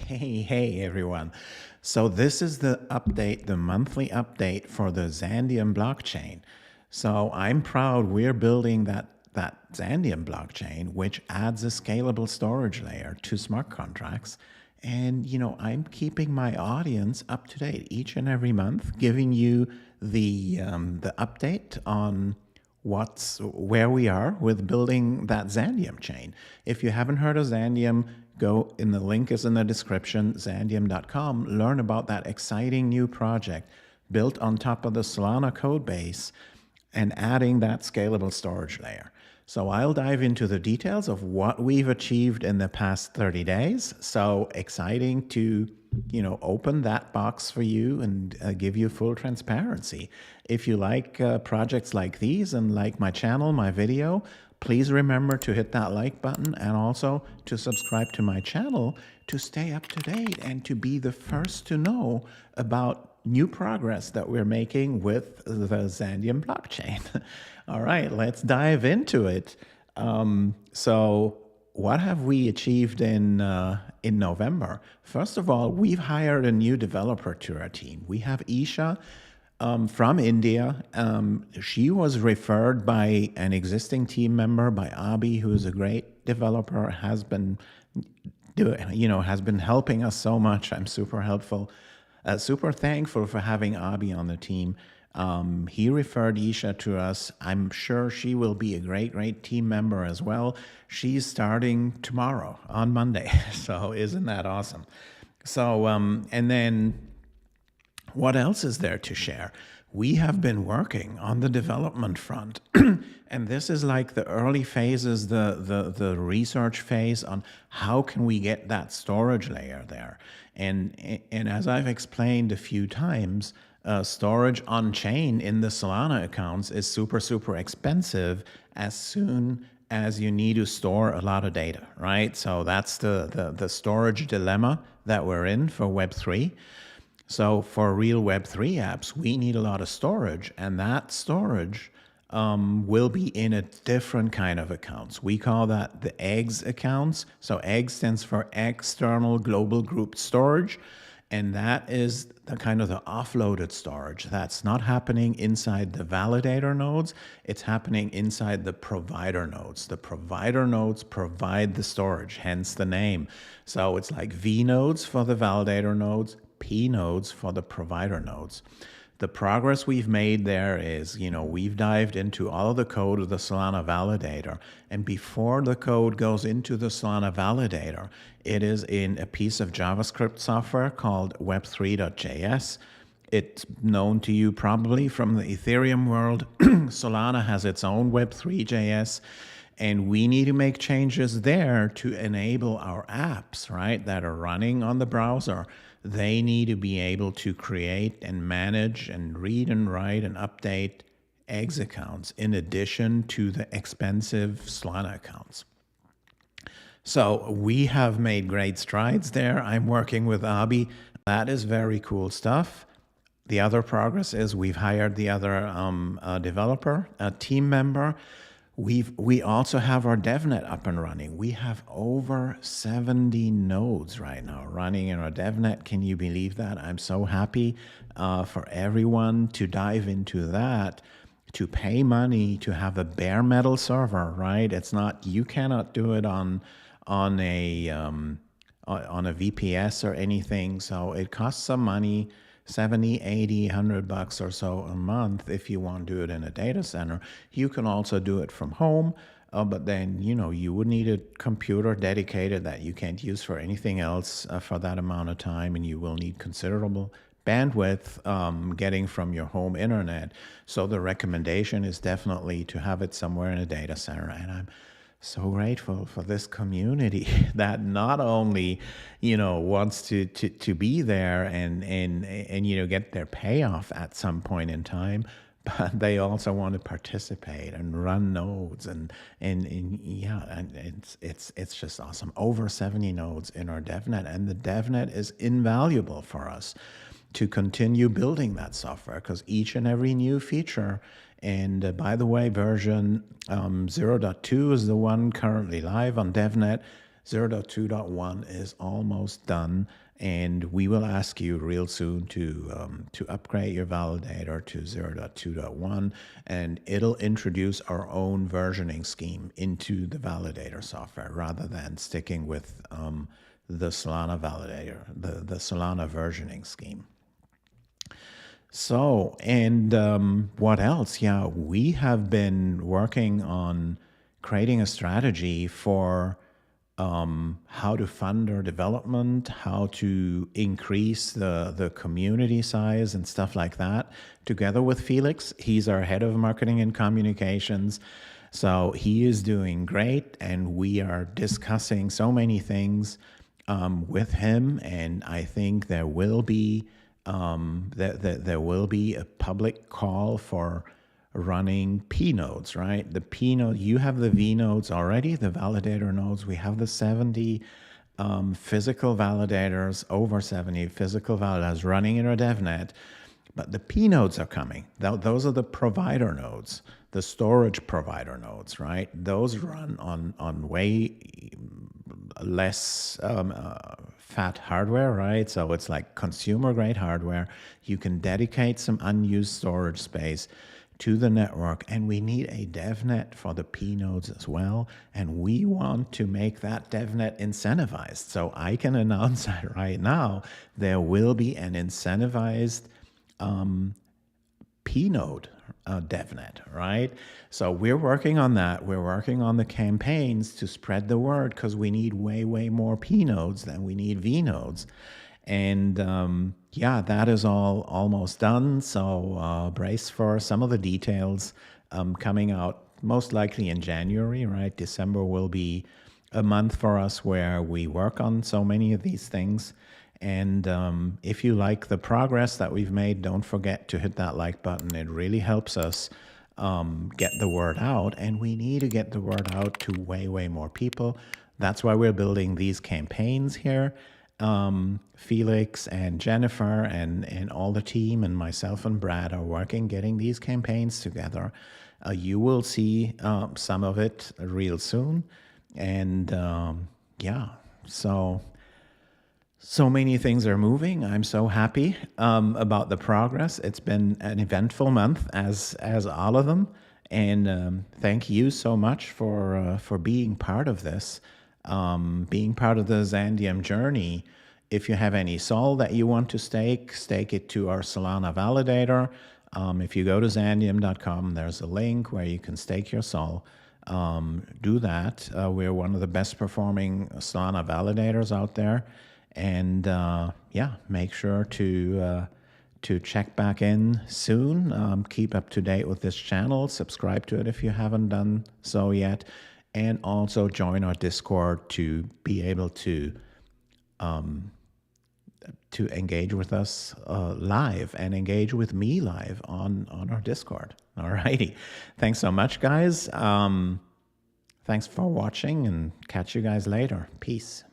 Hey everyone. So this is the update, the monthly update for the Xandeum blockchain. So I'm proud we're building that Xandeum blockchain, which adds a scalable storage layer to smart contracts. And I'm keeping my audience up to date each and every month, giving you the update on where we are with building that Xandeum chain. If you haven't heard of Xandeum, go in the link is in the description, xandeum.com, learn about that exciting new project built on top of the Solana code base and adding that scalable storage layer. So I'll dive into the details of what we've achieved in the past 30 days. So exciting to open that box for you and give you full transparency. If you like projects like these and like my channel, my video, please remember to hit that like button and also to subscribe to my channel to stay up to date and to be the first to know about new progress that we're making with the Xandeum blockchain. All right, let's dive into it. So what have we achieved in November? First of all, we've hired a new developer to our team. We have Isha from India. She was referred by an existing team member, by Abi, who is a great developer, has been helping us so much. I'm super thankful for having Abi on the team. He referred Isha to us. I'm sure she will be a great team member as well. She's starting tomorrow on Monday. So isn't that awesome? So, and then what else is there to share? We have been working on the development front. And this is like the early phases, the research phase on how can we get that storage layer there. And as I've explained a few times, storage on chain in the Solana accounts is super expensive as soon as you need to store a lot of data, right? So that's the storage dilemma that we're in for Web3. So for real Web3 apps, we need a lot of storage, and that storage will be in a different kind of accounts. We call that the eggs accounts. So eggs stands for external global group storage. And that is the kind of the offloaded storage. That's not happening inside the validator nodes. It's happening inside the provider nodes. The provider nodes provide the storage, hence the name. So it's like V nodes for the validator nodes, P nodes for the provider nodes. The progress we've made there is, we've dived into all of the code of the Solana validator. And before the code goes into the Solana validator, it is in a piece of JavaScript software called Web3.js. It's known to you probably from the Ethereum world. Solana has its own Web3.js. And we need to make changes there to enable our apps, right, that are running on the browser. They need to be able to create and manage and read and write and update eggs accounts in addition to the expensive Solana accounts. So we have made great strides there. I'm working with Abi. That is very cool stuff. The other progress is we've hired the other developer, a team member. We also have our DevNet up and running. We have over 70 nodes right now running in our DevNet. Can you believe that? I'm so happy for everyone to dive into that, to pay money to have a bare metal server, right? It's not, you cannot do it on a VPS or anything. So it costs some money. 70, 80, 100 bucks or so a month if you want to do it in a data center. You can also do it from home, but then, you would need a computer dedicated that you can't use for anything else for that amount of time, and you will need considerable bandwidth getting from your home internet. So the recommendation is definitely to have it somewhere in a data center, and I'm so grateful for this community that not only, wants to be there and get their payoff at some point in time, but they also want to participate and run nodes and it's just awesome. Over 70 nodes in our DevNet, and the DevNet is invaluable for us to continue building that software because each and every new feature. And by the way, version 0.2 is the one currently live on DevNet. 0.2.1 is almost done, and we will ask you real soon to upgrade your validator to 0.2.1, and it'll introduce our own versioning scheme into the validator software rather than sticking with the Solana validator, the Solana versioning scheme. So, and what else? Yeah, we have been working on creating a strategy for how to fund our development, how to increase the community size and stuff like that, together with Felix. He's our head of marketing and communications. So he is doing great, and we are discussing so many things with him. And I think there will be there will be a public call for running P nodes, right? The P node, you have the V nodes already, the validator nodes. We have the 70 physical validators, over 70 physical validators running in our DevNet. But the P nodes are coming. Those are the provider nodes, the storage provider nodes, right? Those run on way less fat hardware, right? So it's like consumer grade hardware. You can dedicate some unused storage space to the network, and we need a DevNet for the P nodes as well. And we want to make that DevNet incentivized. So I can announce that right now, there will be an incentivized P node DevNet, right? So we're working on that. We're working on the campaigns to spread the word, because we need way more P nodes than we need V nodes. And yeah, that is all almost done. So brace for some of the details coming out most likely in January, right? December will be a month for us where we work on so many of these things. And if you like the progress that we've made, don't forget to hit that like button. It really helps us get the word out, and we need to get the word out to way more people. That's why we're building these campaigns here. Felix and Jennifer and all the team and myself and Brad are working, getting these campaigns together. You will see some of it real soon. And yeah, so many things are moving. I'm so happy about the progress. It's been an eventful month, as all of them. And thank you so much for being part of this, being part of the Xandeum journey. If you have any Sol that you want to stake it to our Solana validator. If you go to Xandeum.com, there's a link where you can stake your Sol. Do that. We're one of the best performing Solana validators out there. And yeah, make sure to check back in soon. Keep up to date with this channel. Subscribe to it if you haven't done so yet, and also join our Discord to be able to engage with us live and engage with me live on our Discord. Alrighty, thanks so much, guys. Thanks for watching, and catch you guys later. Peace.